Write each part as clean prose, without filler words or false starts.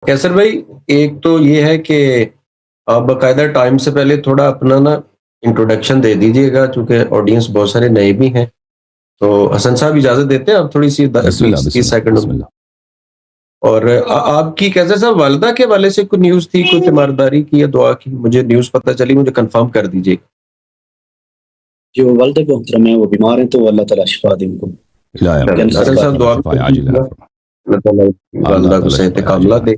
کیسر بھائی، ایک تو یہ ہے کہ آپ باقاعدہ ٹائم سے پہلے تھوڑا اپنا نا انٹروڈکشن دے دیجیے گا، چونکہ آڈینس بہت سارے نئے بھی ہیں۔ تو حسن صاحب اجازت دیتے ہیں آپ تھوڑی سی بسم اللہ 20 بسم 30 اللہ سیکنڈ؟ بسم اللہ۔ اور آپ کی کیسر صاحب والدہ کے حوالے سے کوئی نیوز تھی، کوئی تیمارداری کی یا دعا کی؟ مجھے نیوز پتہ چلی، مجھے کنفرم کر دیجیے۔ جو والد کو محترم ہے وہ بیمار ہیں تو اللہ تعالیٰ شفا دے ان کو۔ الہی ہم کینسر حسن کا صاحب دعا شفا عاجل ہے، اللہ تعالیٰ اللہ والدہ کو تعالیٰ صحت شفا کاملہ عاجل دے۔ ہے۔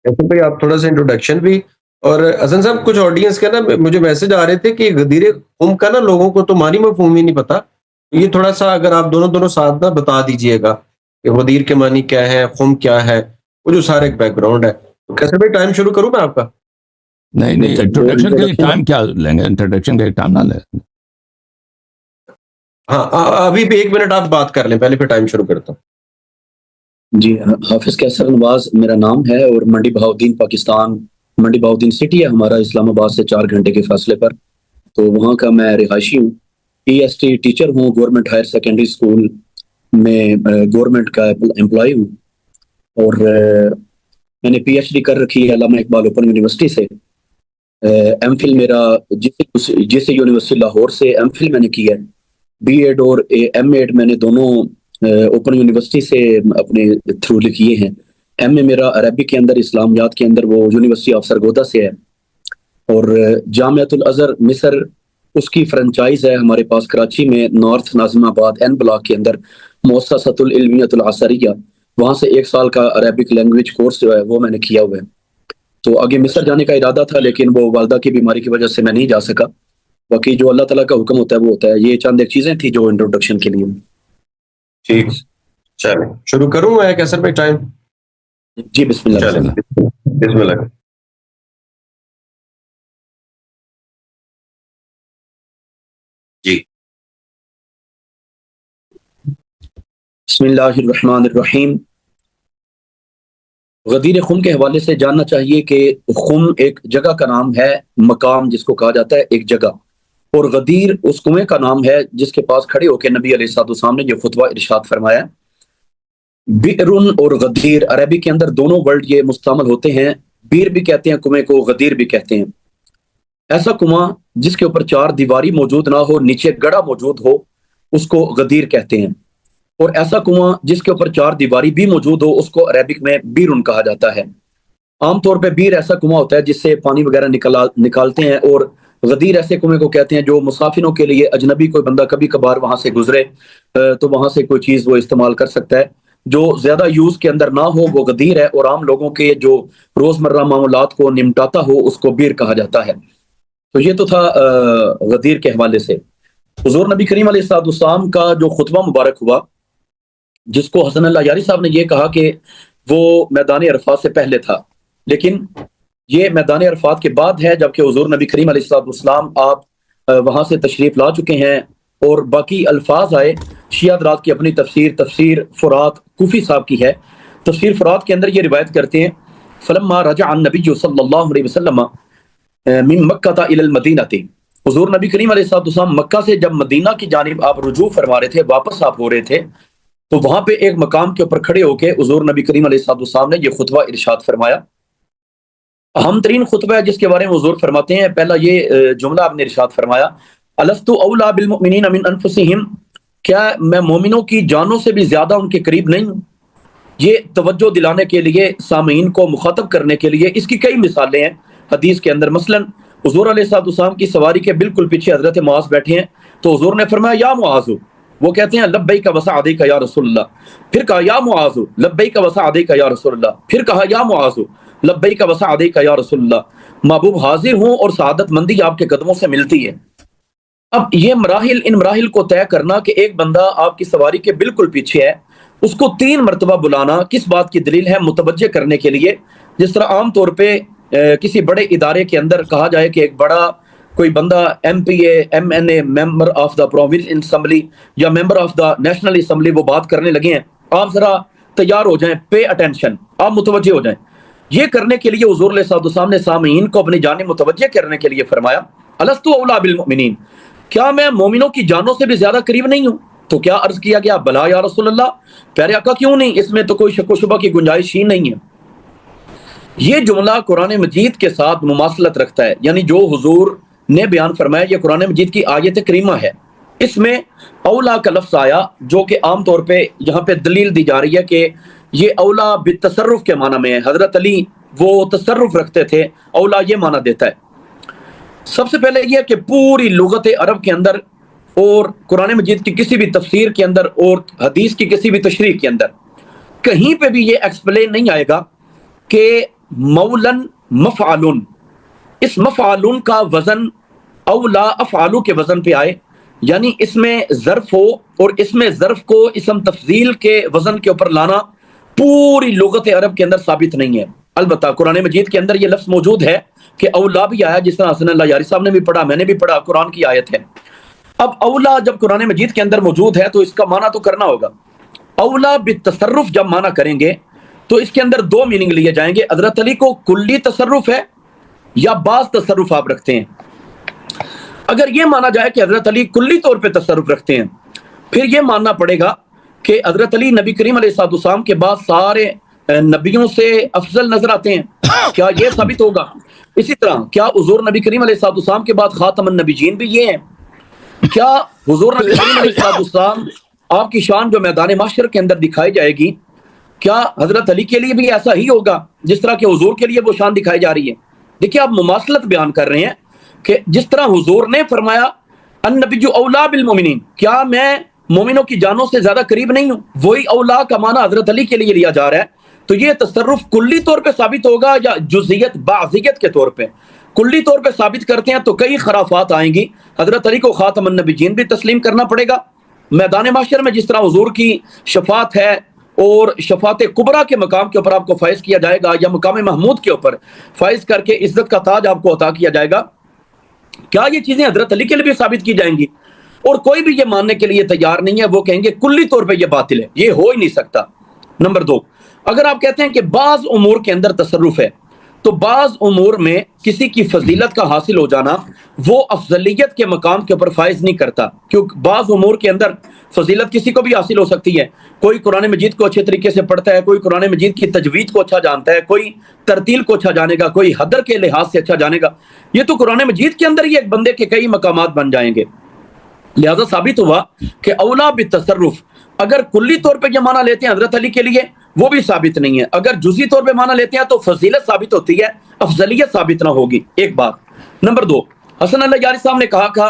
کیسر بھائی، آپ تھوڑا سا انٹروڈکشن بھی، اور حسن صاحب کچھ آڈینس کا نا مجھے میسج آ رہے تھے کہ غدیر قم کا نا لوگوں کو تو معنی مفہوم ہی نہیں پتا، یہ تھوڑا سا اگر آپ دونوں ساتھ نہ بتا دیجئے گا کہ غدیر کے معنی کیا ہے، قم کیا ہے، وہ جو سارا ایک بیک گراؤنڈ ہے۔ تو کیسر بھائی ٹائم شروع کروں میں آپ کا؟ نہیں، انٹروڈکشن کے لیے ٹائم کیا لیں گے؟ انٹروڈکشن کے لیے ٹائم نہ لیں۔ ہاں، ابھی بھی 1 منٹ آپ بات کر لیں پہلے، پھر ٹائم شروع کرتا ہوں۔ جی، حافظ کیسر نواز میرا نام ہے، اور منڈی بہاؤدین پاکستان، منڈی بہاؤدین سٹی ہے ہمارا، اسلام آباد سے 4 گھنٹے کے فاصلے پر، تو وہاں کا میں رہائشی ہوں۔ پی ایس ٹی ٹیچر ہوں، گورنمنٹ ہائر سیکنڈری اسکول میں گورنمنٹ کا امپلائی ہوں، اور میں نے پی ایچ ڈی کر رکھی ہے علامہ اقبال اوپن یونیورسٹی سے۔ ایم فل میرا جس یونیورسٹی لاہور سے ایم فل میں نے کیا ہے۔ بی ایڈ اور ایم ایڈ میں نے دونوں اوپن یونیورسٹی سے اپنے تھرو لکھیے ہیں۔ ایم اے میرا عربی کے اندر، اسلامیات کے اندر، وہ یونیورسٹی آف سرگودا سے ہے، اور جامعۃ الازہر مصر اس کی فرنچائز ہے ہمارے پاس کراچی میں، نارتھ ناظم آباد این بلاک کے اندر، مؤسسۃ العلمیۃ العصریہ، وہاں سے 1 سال کا عربک لینگویج کورس جو ہے وہ میں نے کیا ہوا ہے۔ تو آگے مصر جانے کا ارادہ تھا، لیکن وہ والدہ کی بیماری کی وجہ سے میں نہیں جا سکا۔ باقی جو اللہ تعالیٰ کا حکم ہوتا ہے وہ ہوتا ہے۔ یہ چند ایک چیزیں تھیں جو انٹروڈکشن کے لیے۔ ٹھیک، چلیں شروع کروں میں کیسر بھائی؟ ٹائم جی بسم اللہ۔ چلیں، بسم اللہ۔ جی، بسم اللہ الرحمن الرحیم۔ غدیر خم کے حوالے سے جاننا چاہیے کہ خم ایک جگہ کا نام ہے، مقام جس کو کہا جاتا ہے ایک جگہ، اور غدیر اس کنویں کا نام ہے جس کے پاس کھڑے ہو کے نبی علیہ الصلوۃ والسلام نے یہ خطبہ ارشاد فرمایا۔ بئرن اور غدیر عربی کے اندر دونوں ورڈ یہ مستعمل ہوتے ہیں، بیر بھی کہتے ہیں کنویں کو، غدیر بھی کہتے ہیں۔ ایسا کنواں جس کے اوپر 4 دیواری موجود نہ ہو، نیچے گڑھا موجود ہو، اس کو غدیر کہتے ہیں، اور ایسا کنواں جس کے اوپر 4 دیواری بھی موجود ہو، اس کو عربک میں بیرن کہا جاتا ہے۔ عام طور پہ بیر ایسا کنواں ہوتا ہے جس سے پانی وغیرہ نکالتے ہیں، اور غدیر ایسے کنویں کو کہتے ہیں جو مسافروں کے لیے، اجنبی کوئی بندہ کبھی کبھار وہاں سے گزرے تو وہاں سے کوئی چیز وہ استعمال کر سکتا ہے، جو زیادہ یوز کے اندر نہ ہو وہ غدیر ہے، اور عام لوگوں کے جو روزمرہ معاملات کو نمٹاتا ہو اس کو بیر کہا جاتا ہے۔ تو یہ تو تھا غدیر کے حوالے سے۔ حضور نبی کریم علیہ الصلوۃ والسلام کا جو خطبہ مبارک ہوا، جس کو حسن اللہ یاری صاحب نے یہ کہا کہ وہ میدان عرفات سے پہلے تھا، لیکن یہ میدان عرفات کے بعد ہے، جبکہ حضور نبی کریم علیہ الصلوۃ والسلام آپ وہاں سے تشریف لا چکے ہیں، اور باقی الفاظ آئے۔ شیعہ حضرات کی اپنی تفسیر فرات کوفی صاحب کی ہے۔ تفسیر فرات کے اندر یہ روایت کرتے ہیں، فلما رجع النبی صلی اللہ علیہ وسلم من مکہ الی المدینہ، حضور نبی کریم علیہ الصلوۃ والسلام مکہ سے جب مدینہ کی جانب آپ رجوع فرما رہے تھے، واپس آپ ہو رہے تھے، تو وہاں پہ ایک مقام کے اوپر کھڑے ہو کے حضور نبی کریم علیہ الصلوۃ والسلام نے یہ خطبہ ارشاد فرمایا۔ اہم ترین خطبہ ہے جس کے بارے میں حضور فرماتے ہیں، پہلا یہ جملہ آپ نے ارشاد فرمایا، الست اولیٰ بالمؤمنین من انفسہم، کیا میں مومنوں کی جانوں سے بھی زیادہ ان کے قریب نہیں ہوں؟ یہ توجہ دلانے کے لیے، سامعین کو مخاطب کرنے کے لیے، اس کی کئی مثالیں ہیں حدیث کے اندر۔ مثلا حضور علیہ الصلوۃ والسلام کی سواری کے بالکل پیچھے حضرت معاذ بیٹھے ہیں، تو حضور نے فرمایا یا معاذ، وہ کہتے ہیں لبیک وسعدیک یا رسول اللہ، پھر کہا یا معاذ لبیک وسعدیک یا رسول اللہ، پھر کہا یا معاذ لبیک وسعدیک یا رسول اللہ، محبوب حاضر ہوں اور سعادت مندی آپ کے قدموں سے ملتی ہے۔ اب یہ مراحل، ان مراحل کو طے کرنا کہ ایک بندہ آپ کی سواری کے بالکل پیچھے ہے، اس کو 3 مرتبہ بلانا کس بات کی دلیل ہے؟ متوجہ کرنے کے لیے۔ جس طرح عام طور پہ کسی بڑے ادارے کے اندر کہا جائے کہ ایک بڑا کوئی بندہ M P A, M N A, member of the province assembly یا member of the national assembly وہ بات کرنے لگے ہیں، آپ ذرا تیار ہو جائیں، پے اٹینشن، آپ متوجہ ہو جائیں۔ یہ کرنے کے لیے حضور علیہ الصلوۃ والسلام نے سامعین کو اپنی جانب متوجہ کرنے کے لیے فرمایا، الست اولیٰ بالمؤمنین، کیا میں مومنوں کی جانوں سے بھی زیادہ قریب نہیں ہوں؟ تو کیا عرض کیا گیا، بلا یا رسول اللہ، پیارے آقا کیوں نہیں، اس میں تو کوئی شک و شبہ کی گنجائش ہی نہیں ہے۔ یہ جملہ قرآن مجید کے ساتھ مماثلت رکھتا ہے، یعنی جو حضور نے بیان فرمایا یہ قرآن مجید کی آیت کریمہ ہے، اس میں اولا کا لفظ آیا جو کہ عام طور پہ یہاں پہ دلیل دی جا رہی ہے کہ یہ اولا بالتصرف کے معنی میں ہے۔ حضرت علی وہ تصرف رکھتے تھے، اولا یہ معنی دیتا ہے۔ سب سے پہلے یہ کہ پوری لغت عرب کے اندر اور قرآن مجید کی کسی بھی تفسیر کے اندر اور حدیث کی کسی بھی تشریح کے اندر کہیں پہ بھی یہ ایکسپلین نہیں آئے گا کہ مولن مفعلن، اس مفعلن کا وزن اولا افعالو کے وزن پہ آئے، یعنی اس میں ظرف ہو اور اس میں ظرف کو اسم تفضیل کے وزن کے اوپر لانا پوری لغت عرب کے اندر ثابت نہیں ہے۔ البتہ قرآن مجید کے اندر یہ لفظ موجود ہے کہ اولا بھی آیا، جس طرح حسن اللہ یاری صاحب نے بھی پڑھا، میں نے بھی پڑھا، قرآن کی آیت ہے۔ اب اولا جب قرآن مجید کے اندر موجود ہے تو اس کا معنی تو کرنا ہوگا۔ اولا بالتصرف جب معنی کریں گے تو اس کے اندر دو میننگ لیے جائیں گے، حضرت علی کو کلی تصرف ہے یا بعض تصرف آپ رکھتے ہیں۔ اگر یہ مانا جائے کہ حضرت علی کلی طور پہ تصرف رکھتے ہیں، پھر یہ ماننا پڑے گا کہ حضرت علی نبی کریم علیہ السلام کے بعد سارے نبیوں سے افضل نظر آتے ہیں، کیا یہ ثابت ہوگا؟ اسی طرح کیا حضور نبی کریم علیہ السلام کے بعد خاتم النبیین بھی یہ ہیں؟ کیا حضور نبی کریم علیہ السلام آپ کی شان جو میدان محشر کے اندر دکھائی جائے گی، کیا حضرت علی کے لیے بھی ایسا ہی ہوگا جس طرح کہ حضور کے لیے وہ شان دکھائی جا رہی ہے؟ دیکھیے آپ مماثلت بیان کر رہے ہیں کہ جس طرح حضور نے فرمایا النبی اولا بالمومنین، کیا میں مومنوں کی جانوں سے زیادہ قریب نہیں ہوں، وہی اولا کا معنی حضرت علی کے لیے لیا جا رہا ہے۔ تو یہ تصرف کلی طور پہ ثابت ہوگا یا جزئیت بعضیت کے طور پہ؟ کلی طور پہ ثابت کرتے ہیں تو کئی خرافات آئیں گی، حضرت علی کو خاتم النبیین بھی تسلیم کرنا پڑے گا۔ میدان محشر میں جس طرح حضور کی شفاعت ہے اور شفاعت کبریٰ کے مقام کے اوپر آپ کو فائز کیا جائے گا، یا مقام محمود کے اوپر فائز کر کے عزت کا تاج آپ کو عطا کیا جائے گا، کیا یہ چیزیں حضرت علی کے لیے بھی ثابت کی جائیں گی؟ اور کوئی بھی یہ ماننے کے لیے تیار نہیں ہے، وہ کہیں گے کلی طور پہ یہ باطل ہے، یہ ہو ہی نہیں سکتا۔ نمبر دو، اگر آپ کہتے ہیں کہ بعض امور کے اندر تصرف ہے تو بعض امور میں کسی کی فضیلت کا حاصل ہو جانا وہ افضلیت کے مقام کے اوپر فائز نہیں کرتا، کیونکہ بعض امور کے اندر فضیلت کسی کو بھی حاصل ہو سکتی ہے۔ کوئی قرآن مجید کو اچھے طریقے سے پڑھتا ہے، کوئی قرآن مجید کی تجوید کو اچھا جانتا ہے، کوئی ترتیل کو اچھا جانے گا، کوئی حدر کے لحاظ سے اچھا جانے گا، یہ تو قرآن مجید کے اندر ہی ایک بندے کے کئی مقامات بن جائیں گے۔ لہذا ثابت ہوا کہ اولا بالتصرف اگر کلی طور پہ یہ معنی لیتے ہیں حضرت علی کے لیے وہ بھی ثابت نہیں ہے، اگر جزئی طور پہ معنی لیتے ہیں تو فضیلت ثابت ہوتی ہے، افضلیت ثابت نہ ہوگی، ایک بات۔ نمبر دو، حسن اللہ یاری صاحب نے کہا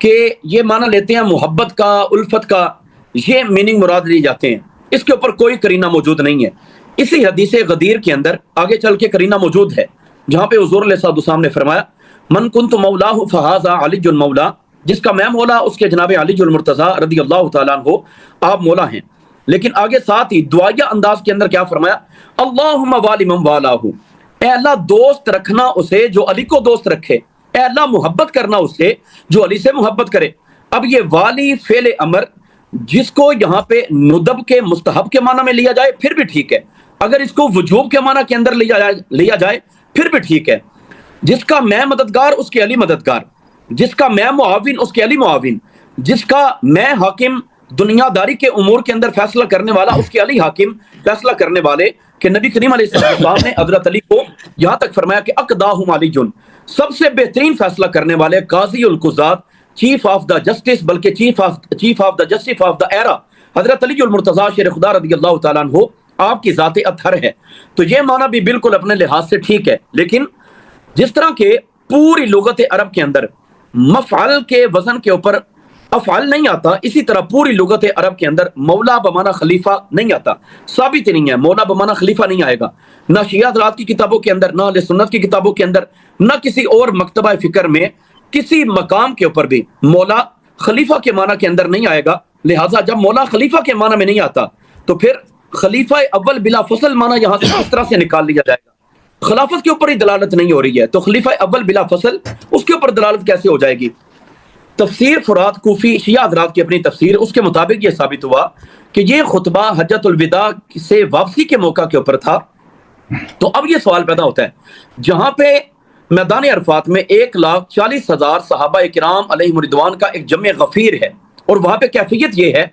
کہ یہ معنی لیتے ہیں محبت کا، الفت کا، یہ میننگ مراد لی جاتے ہیں، اس کے اوپر کوئی قرینہ موجود نہیں ہے۔ اسی حدیث غدیر کے اندر آگے چل کے قرینہ موجود ہے، جہاں پہ حضور علیہ السلام نے فرمایا من کنت مولاہ فہذا علی المولا، جس کا میں مولا اس کے جناب علی المرتضیٰ رضی اللہ تعالیٰ عنہ آپ مولا ہیں۔ لیکن آگے ساتھ ہی دعائیہ انداز کے اندر کیا فرمایا؟ اللہم والی من والاہ، اے اللہ دوست رکھنا اسے جو علی کو دوست رکھے، اے اللہ محبت کرنا اسے جو علی سے محبت کرے۔ اب یہ والی فعل امر جس کو یہاں پہ ندب کے مستحب کے معنی میں لیا جائے پھر بھی ٹھیک ہے، اگر اس کو وجوب کے معنی کے اندر لیا جائے پھر بھی ٹھیک ہے۔ جس کا میں مددگار اس کے علی مددگار، جس کا میں معاون اس کے علی معاون، جس کا میں حاکم دنیا داری کے امور کے اندر فیصلہ کرنے والا اس کے علی حاکم فیصلہ کرنے والے۔ کہ نبی کریم علیہ السلام نے حضرت علی کو یہاں تک فرمایا کہ اقداہم علی جن، سب سے بہترین فیصلہ کرنے والے، قاضی القضات، چیف آف دا جسٹس، بلکہ chief of the justice of the era, حضرت علی المرتضیٰ شیر خدا رضی اللہ تعالیٰ عنہ آپ کی ذات اطہر ہے۔ تو یہ معنی بھی بالکل اپنے لحاظ سے ٹھیک ہے، لیکن جس طرح کہ پوری لغت عرب کے اندر مفعل کے وزن کے اوپر افعال نہیں آتا، اسی طرح پوری لغت عرب کے اندر مولا بمانا خلیفہ نہیں آتا، ثابت نہیں ہے، مولا بمانا خلیفہ نہیں آئے گا، نہ شیعہ حضرات کی کتابوں کے اندر، نہ اہل سنت کی کتابوں کے اندر، نہ کسی اور مکتبہ فکر میں کسی مقام کے اوپر بھی مولا خلیفہ کے معنی کے اندر نہیں آئے گا۔ لہٰذا جب مولا خلیفہ کے معنی میں نہیں آتا تو پھر خلیفہ اول بلا فصل معنی یہاں سے کس طرح سے نکال لیا جائے گا؟ خلافت کے اوپر ہی دلالت نہیں ہو رہی ہے تو خلیفہ اول بلا فصل اس کے اوپر دلالت کیسے ہو جائے گی؟ تفسیر فرات کوفی شیعہ حضرات کی اپنی تفسیر، اس کے مطابق یہ ثابت ہوا کہ یہ خطبہ حجۃ الوداع سے واپسی کے موقع کے اوپر تھا۔ تو اب یہ سوال پیدا ہوتا ہے جہاں پہ میدان عرفات میں 1,40,000 صحابہ کرام علیہم رضوان کا ایک جمع غفیر ہے، اور وہاں پہ کیفیت یہ ہے،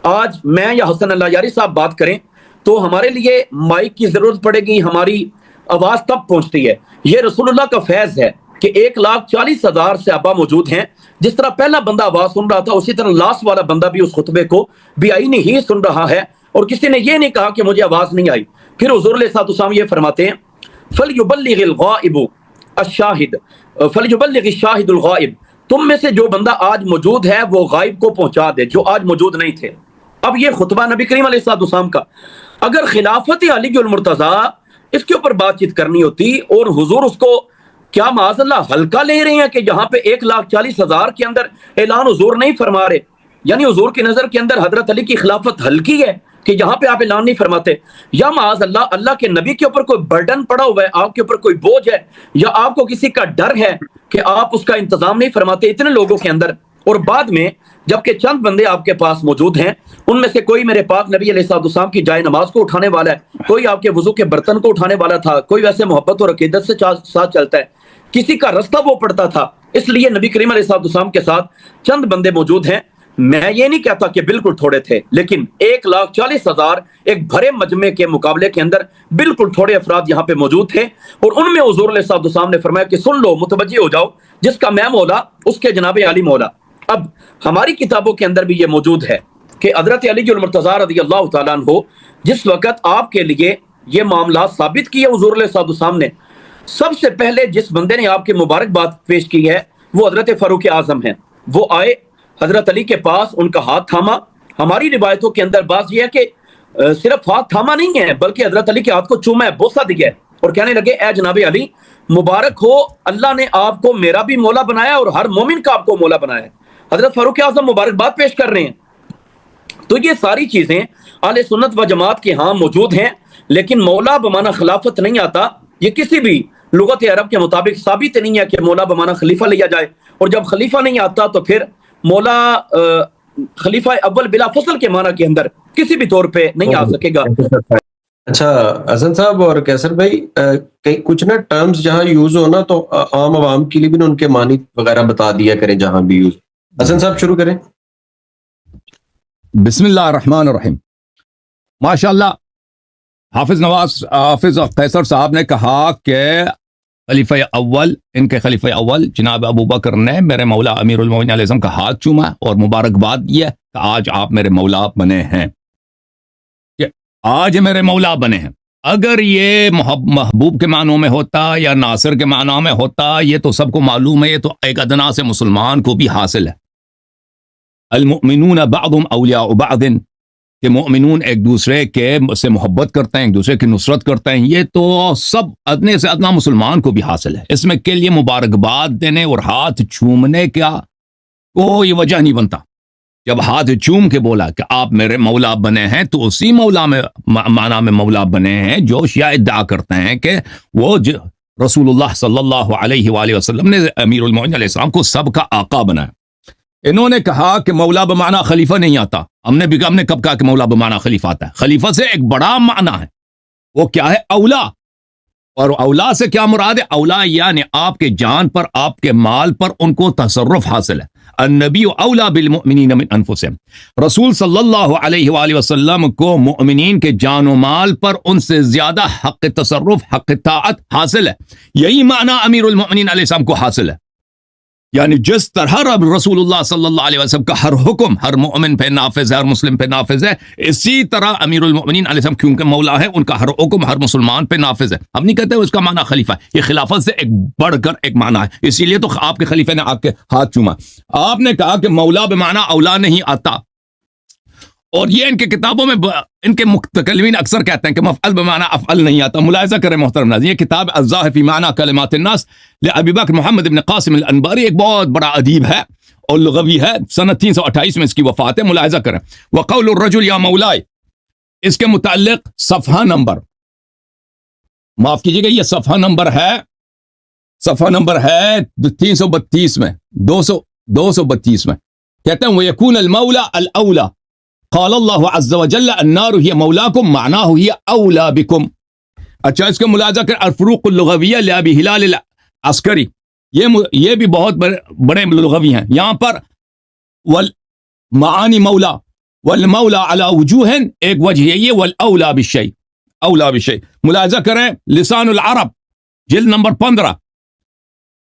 آج میں یا حسن اللہ یاری صاحب بات کریں تو ہمارے لیے مائک کی ضرورت پڑے گی، ہماری آواز تب پہنچتی ہے. یہ رسول اللہ کا فیض ہے کہ 1,40,000 صحابہ موجود ہیں. جس طرح پہلا بندہ آواز سن رہا تھا اسی طرح لاسٹ والا بندہ بھی اس خطبے کو بعینی ہی سن رہا ہے, اور کسی نے یہ نہیں کہا کہ مجھے آواز نہیں آئی. پھر حضور علیہ الصلوۃ والسلام یہ فرماتے ہیں فَلْيُبَلِّغِ الْغَائِبُ الشَّاهِدُ فَلْيُبَلِّغِ الشَّاهِدُ الْغَائِبُ, تم میں سے جو بندہ آج موجود ہے وہ غائب کو پہنچا دے جو آج موجود نہیں تھے. اب یہ خطبہ نبی کریم علیہ الصلوۃ والسلام کا, اگر خلافت علی المرتضیٰ اس کے اوپر بات چیت کرنی ہوتی اور حضور اس کو کیا معاذ اللہ ہلکا لے رہے ہیں کہ یہاں پہ 1,40,000 کے اندر اعلان حضور نہیں فرما رہے, یعنی حضور کی نظر کے اندر حضرت علی کی خلافت ہلکی ہے کہ یہاں پہ آپ اعلان نہیں فرماتے, یا معاذ اللہ اللہ کے نبی کے اوپر کوئی برڈن پڑا ہوا ہے, آپ کے اوپر کوئی بوجھ ہے, یا آپ کو کسی کا ڈر ہے کہ آپ اس کا انتظام نہیں فرماتے اتنے لوگوں کے اندر. اور بعد میں جبکہ چند بندے آپ کے پاس موجود ہیں, ان میں سے کوئی میرے پاک نبی علیہ الصلوۃ والسلام کی جائے نماز کو اٹھانے والا ہے, کوئی آپ کے وضو کے برتن کو اٹھانے والا تھا, کوئی ویسے محبت اور عقیدت سے ساتھ چلتا ہے, کسی کا رستہ وہ پڑتا تھا. اس لیے نبی کریم علیہ الصلوۃ والسلام کے ساتھ چند بندے موجود ہیں. میں یہ نہیں کہتا کہ بالکل تھوڑے تھے, لیکن 1,40,000 ایک بھرے مجمع کے مقابلے کے اندر بالکل تھوڑے افراد یہاں پہ موجود تھے. اور ان میں حضور علیہ الصلوۃ والسلام نے فرمایا کہ سن لو, متوجہ ہو جاؤ, جس کا میں مولا اس کے جناب علی مولا. اب ہماری کتابوں کے اندر بھی یہ موجود ہے کہ حضرت علی المرتضیٰ رضی اللہ تعالیٰ عنہ جس وقت آپ کے لیے یہ معاملات ثابت کیے حضور علیہ الصلوۃ والسلام نے, سب سے پہلے جس بندے نے آپ کی مبارکباد پیش کی ہے وہ حضرت فاروق اعظم ہیں. وہ آئے حضرت علی کے پاس, ان کا ہاتھ تھاما. ہماری روایتوں کے اندر بات یہ ہے کہ صرف ہاتھ تھاما نہیں ہے بلکہ حضرت علی کے ہاتھ کو چوما ہے, بوسہ دیا ہے, اور کہنے لگے اے جناب علی مبارک ہو, اللہ نے آپ کو میرا بھی مولا بنایا اور ہر مومن کا آپ کو مولا بنایا ہے. حضرت فاروق اعظم مبارکباد پیش کر رہے ہیں. تو یہ ساری چیزیں اہل سنت و جماعت کے ہاں موجود ہیں, لیکن مولا بمانا خلافت نہیں آتا. یہ کسی بھی لغت عرب کے مطابق ثابت نہیں ہے کہ مولا بمانا خلیفہ لیا جائے, اور جب خلیفہ نہیں آتا تو پھر مولا خلیفہ اول بلا فصل کے معنی کے اندر کسی بھی طور پہ نہیں آ سکے گا. اچھا حسن صاحب اور کیسر بھائی, کچھ نا ٹرمز جہاں یوز ہو نا تو عام عوام کے لیے بھی ان کے معنی وغیرہ بتا دیا کریں جہاں بھی یوز. حسن صاحب شروع کریں. بسم اللہ الرحمن الرحیم. ماشاء اللہ حافظ قیصر صاحب نے کہا کہ خلیفہ اول, ان کے خلیفہ اول جناب ابو بکر نے میرے مولا امیر المومنین علیہ السلام کا ہاتھ چوما اور مبارکباد دیا کہ آج آپ میرے مولا بنے ہیں, کہ آج میرے مولا بنے ہیں. اگر یہ محبوب کے معنوں میں ہوتا یا ناصر کے معنوں میں ہوتا, یہ تو سب کو معلوم ہے, یہ تو ایک ادنا سے مسلمان کو بھی حاصل ہے. المؤمنون بعضهم اولیاء بعض, کہ مؤمنون ایک دوسرے کے سے محبت کرتے ہیں, ایک دوسرے کی نصرت کرتے ہیں, یہ تو سب ادنے سے ادنا مسلمان کو بھی حاصل ہے. اس میں کے لیے مبارکباد دینے اور ہاتھ چومنے کا کوئی وجہ نہیں بنتا. جب ہاتھ چوم کے بولا کہ آپ میرے مولا بنے ہیں تو اسی مولا میں معنی میں مولا بنے ہیں جو شیعہ ادعا کرتے ہیں کہ وہ رسول اللہ صلی اللہ علیہ وآلہ وسلم نے امیر المومنین علیہ السلام کو سب کا آقا بنایا. انہوں نے کہا کہ مولا بمعنی خلیفہ نہیں آتا. ہم نے کب کہا کہ مولا بمعنی خلیفہ آتا ہے؟ خلیفہ سے ایک بڑا معنی ہے, وہ کیا ہے؟ اولا. اور اولا سے کیا مراد ہے؟ اولا یعنی آپ کے جان پر, آپ کے مال پر ان کو تصرف حاصل ہے. النبی اولا بالمؤمنین من انفسہم, رسول صلی اللہ علیہ وآلہ وسلم کو مؤمنین کے جان و مال پر ان سے زیادہ حق تصرف, حق طاعت حاصل ہے. یہی معنی امیر المؤمنین علیہ السلام کو حاصل ہے. یعنی جس طرح رسول اللہ صلی اللہ علیہ وسلم کا ہر حکم ہر مومن پہ نافذ ہے, ہر مسلم پہ نافذ ہے, اسی طرح امیر المؤمنین علیہ السلام کیونکہ مولا ہے, ان کا ہر حکم ہر مسلمان پہ نافذ ہے. ہم نہیں کہتے اس کا معنی خلیفہ, یہ خلافت سے ایک بڑھ کر ایک معنی ہے. اسی لیے تو آپ کے خلیفہ نے آپ کے ہاتھ چوما. آپ نے کہا کہ مولا بمعنی اولا نہیں آتا, اور یہ ان کے کتابوں میں ان کے متکلمین اکثر کہتے ہیں کہ مفعل بمعنی افعل نہیں آتا. ملاحظہ کریں محترم ناظرین, یہ کتاب الظاہر فی معنی کلمات الناس لابی بکر محمد بن قاسم الانباری, ایک بہت بڑا ادیب ہے اور لغوی ہے, سنہ 328 میں اس کی وفات ہے. ملاحظہ کریں. وقول الرجل یا مولاي, اس کے متعلق صفحہ نمبر, معاف کیجیے گا, یہ صفحہ نمبر ہے 332 میں, 232 میں کہتے ہیں وَيَكُونَ الْمَوْلَى الْأَوْلَى قال اللہ عز وجل النار ہی مولاکم معناہ ہی اولا بکم. اچھا, اس کا ملاحظہ کر الفروق اللغویہ لابی ہلال العسکری, یہ بھی بہت بڑے لغوی ہیں. یہاں پر معانی مولا والمولا علی وجوہ, ایک وجہ یہ والاولا بالشیء, اولا بشيء. ملاحظہ کریں لسان العرب جلد نمبر 15.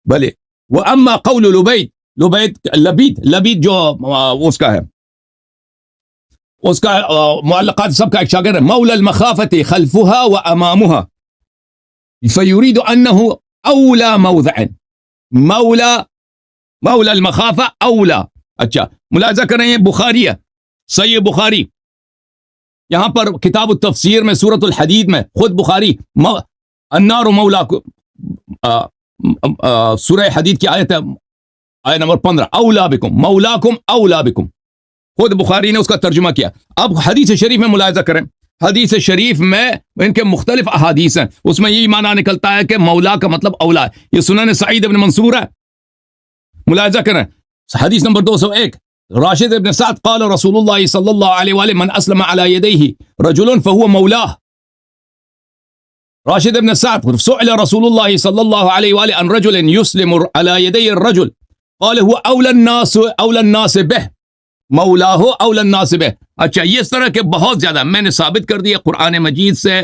بھلے واما قول لبید جو اس کا ہے، اس کا معلقات سب کا ایک شاگرد ہے، مولا المخافة خلفها وامامها فيريد انه اولا موضع. مولا المخافة اولا. اچھا ملاحظہ کریں یہ بخاری ہے، صحیح بخاری، یہاں پر کتاب التفسیر میں سورۃ الحدید میں خود بخاری النار مولاکم، سورہ حدید کی آیت ہے آیت نمبر 15، اولا بکم مولاکم اولا بکم، خود بخاری نے اس کا ترجمہ کیا. اب حدیث شریف میں ملاحظہ کریں، حدیث شریف میں ان کے مختلف احادیث ہیں، اس میں یہی معنی نکلتا ہے کہ مولا کا مطلب اولا ہے. یہ سنن سعید ابن منصور ہے، ملاحظہ کریں حدیث نمبر 201، راشد ابن سعد قال رسول اللہ صلی اللہ علیہ وآلہ من اسلم علی یدیہ رجل فهو مولاه. راشد ابن سعد سئل رسول اللہ صلی اللہ علیہ وآلہ عن رجل يسلم علی یدی الرجل قال هو اولى الناس به مولاه اولى الناس به. اچھا یہ اس طرح کے بہت زیادہ میں نے ثابت کر دیا قرآن مجید سے،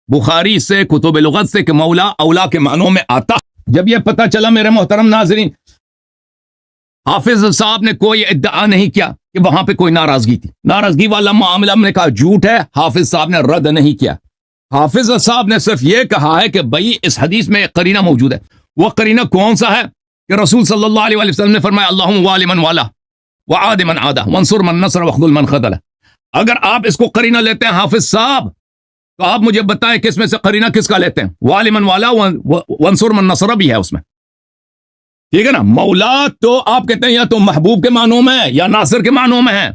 بخاری سے، کتب لغت سے کہ مولا اولا کے معنوں میں آتا. جب یہ پتہ چلا میرے محترم ناظرین، حافظ صاحب نے کوئی ادعا نہیں کیا کہ وہاں پہ کوئی ناراضگی تھی، ناراضگی والا معاملہ ہم نے کہا جھوٹ ہے، حافظ صاحب نے رد نہیں کیا. حافظ صاحب نے صرف یہ کہا ہے کہ بھائی اس حدیث میں ایک قرینہ موجود ہے. وہ قرینہ کون سا ہے؟ کہ رسول صلی اللہ علیہ وسلم نے فرمایا اللہم والی من والا وعاد من عادہ وانصر من نصر واخذل من خذلہ. اگر آپ اس کو قرینہ لیتے ہیں حافظ صاحب تو آپ مجھے بتائیں کس میں سے قرینہ کس کا لیتے ہیں؟ والی من والا وانصر من نصر بھی ہے اس میں، ٹھیک ہے نا. مولا تو آپ کہتے ہیں یا تو محبوب کے معنوں میں ہے یا ناصر کے معنوں میں ہے.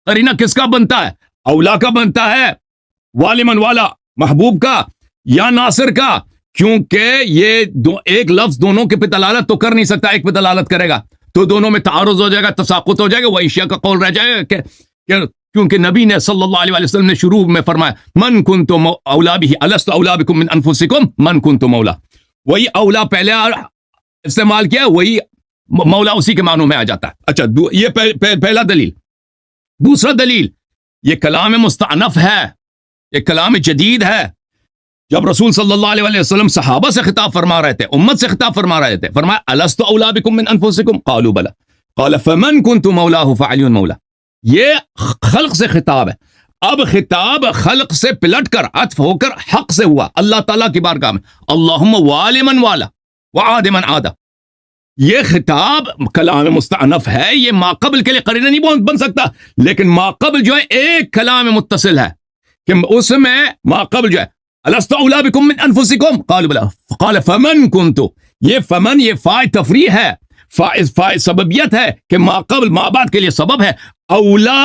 قرینہ کس کا بنتا ہے؟ اولا کا بنتا ہے، والی من والا محبوب کا یا ناصر کا، کیونکہ یہ ایک لفظ دونوں کے پہ دلالت تو کر نہیں سکتا، ایک پہ دلالت کرے گا تو دونوں میں تعارض ہو جائے گا، تساقط ہو جائے گا، وہ اشیاء کا قول رہ جائے گا کہ کیونکہ نبی نے صلی اللہ علیہ وسلم نے شروع میں فرمایا من کنت اولا به الست اولا بکم من انفسکم من کنت مولا. وہی اولا پہلے استعمال کیا، وہی مولا اسی کے معنوں میں آ جاتا ہے. اچھا یہ پہلا دلیل. دوسرا دلیل، یہ کلام مستعنف ہے، یہ کلام جدید ہے. جب رسول صلی اللہ علیہ وسلم صحابہ سے خطاب فرما رہے تھے، امت سے خطاب فرما رہے تھے، فرمایا الست اولا بکم من انفسکم قالوا بلا قال فمن كنت مولاه فعلی مولا. یہ خلق سے خطاب ہے. اب خطاب خلق سے پلٹ کر عطف ہو کر حق سے ہوا، اللہ تعالیٰ کی بارگاہ میں اللہم والی من والا وعاد من عادہ. یہ خطاب کلام مستعنف ہے، یہ ماقبل کے لیے قرینہ نہیں بن سکتا، لیکن ماقبل جو ہے ایک کلام متصل ہے کہ اس میں ماقبل جو ہے الست اولا بکم من انفسکم قالوا بلا قال فمن کنت. یہ فمن یہ فاعل تفریح ہے، فاعل سببیت ہے کہ ماقبل ما بعد کے لیے سبب ہے. اولا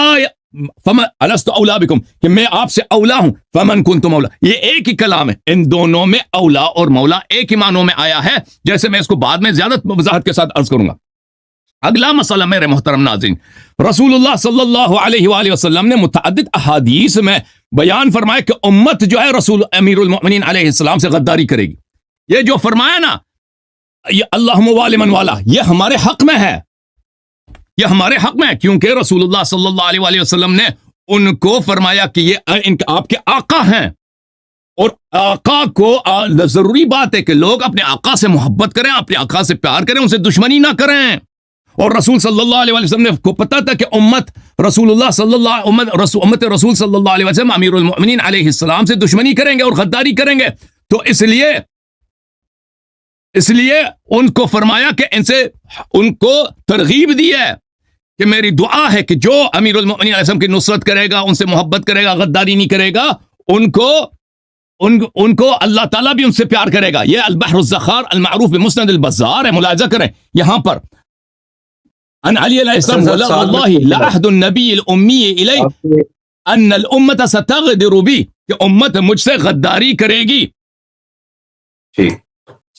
فمن الست اولا بکم کہ میں آپ سے اولا ہوں، فمن کنت مولا، یہ ایک ہی کلام ہے. ان دونوں میں اولا اور مولا ایک ہی معنوں میں آیا ہے، جیسے میں اس کو بعد میں زیادہ وضاحت کے ساتھ عرض کروں گا. اگلا مسئلہ میرے محترم ناظرین، رسول اللہ صلی اللہ علیہ وآلہ وسلم نے متعدد احادیث میں بیان فرمایا کہ امت جو ہے رسول امیر المؤمنین علیہ السلام سے غداری کرے گی. یہ جو فرمایا نا یہ اللہم والی من والا، یہ ہمارے حق میں ہے، یہ ہمارے حق میں ہے، کیونکہ رسول اللہ صلی اللہ علیہ وآلہ وسلم نے ان کو فرمایا کہ یہ آپ کے آقا ہیں، اور آقا کو ضروری بات ہے کہ لوگ اپنے آقا سے محبت کریں، اپنے آقا سے پیار کریں، ان سے دشمنی نہ کریں. اور رسول صلی اللہ علیہ وسلم نے کو پتا تھا کہ امت رسول صلی اللہ علیہ وسلم امیر المؤمنین علیہ السلام سے دشمنی کریں گے اور غداری کریں گے، تو اس لیے ان کو فرمایا کہ ان کو ترغیب دی ہے کہ میری دعا ہے کہ جو امیر المؤمنین علیہ السلام کی نصرت کرے گا، ان سے محبت کرے گا، غداری نہیں کرے گا، ان کو اللہ تعالیٰ بھی ان سے پیار کرے گا. یہ البحر الزخار المعروف بمسند البزار ہے. ملاحظہ کریں یہاں پر ان علی علیہ السلام واللہ لعہد النبی الامی الی ان الامت ستغدر بی، کہ امت مجھ سے غداری کرے گی.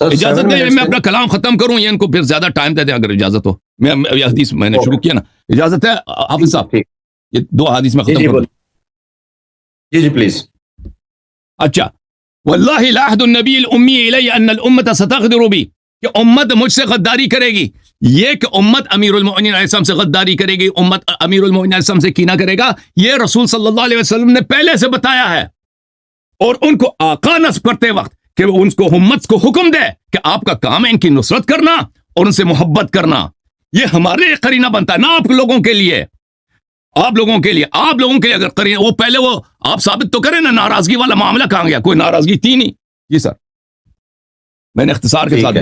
اجازت دیں میں اپنا کلام ختم کروں یا ان کو پھر زیادہ ٹائم دے دیں اگر اجازت ہو. یہ حدیث میں نے شروع کیا نا، اجازت ہے حافظ صاحب؟ یہ دو حدیث میں ختم کروں. جی پلیز. اچھا واللہ لعہد النبی الامی الی ان الامت ستغدر بی، کہ امت مجھ سے غداری کرے گی. یہ کہ امت امیر المؤمنین علیہ السلام سے غداری کرے گی، امت امیر المؤمنین علیہ السلام سے کینہ کرے گا، یہ رسول صلی اللہ علیہ وسلم نے پہلے سے بتایا ہے. اور ان کو آقا نصب کرتے وقت کہ وہ ان کو امت کو حکم دے کہ آپ کا کام ہے ان کی نصرت کرنا اور ان سے محبت کرنا. یہ ہمارے لیے قرینہ بنتا ہے, نہ آپ لوگوں کے لیے. آپ لوگوں کے لیے اگر قرینہ, وہ پہلے وہ آپ ثابت تو کریں نا, ناراضگی والا معاملہ کہاں گیا؟ کوئی ناراضگی تھی نہیں. جی سر, میں نے اختصار کے ٹھیک ساتھ ہے.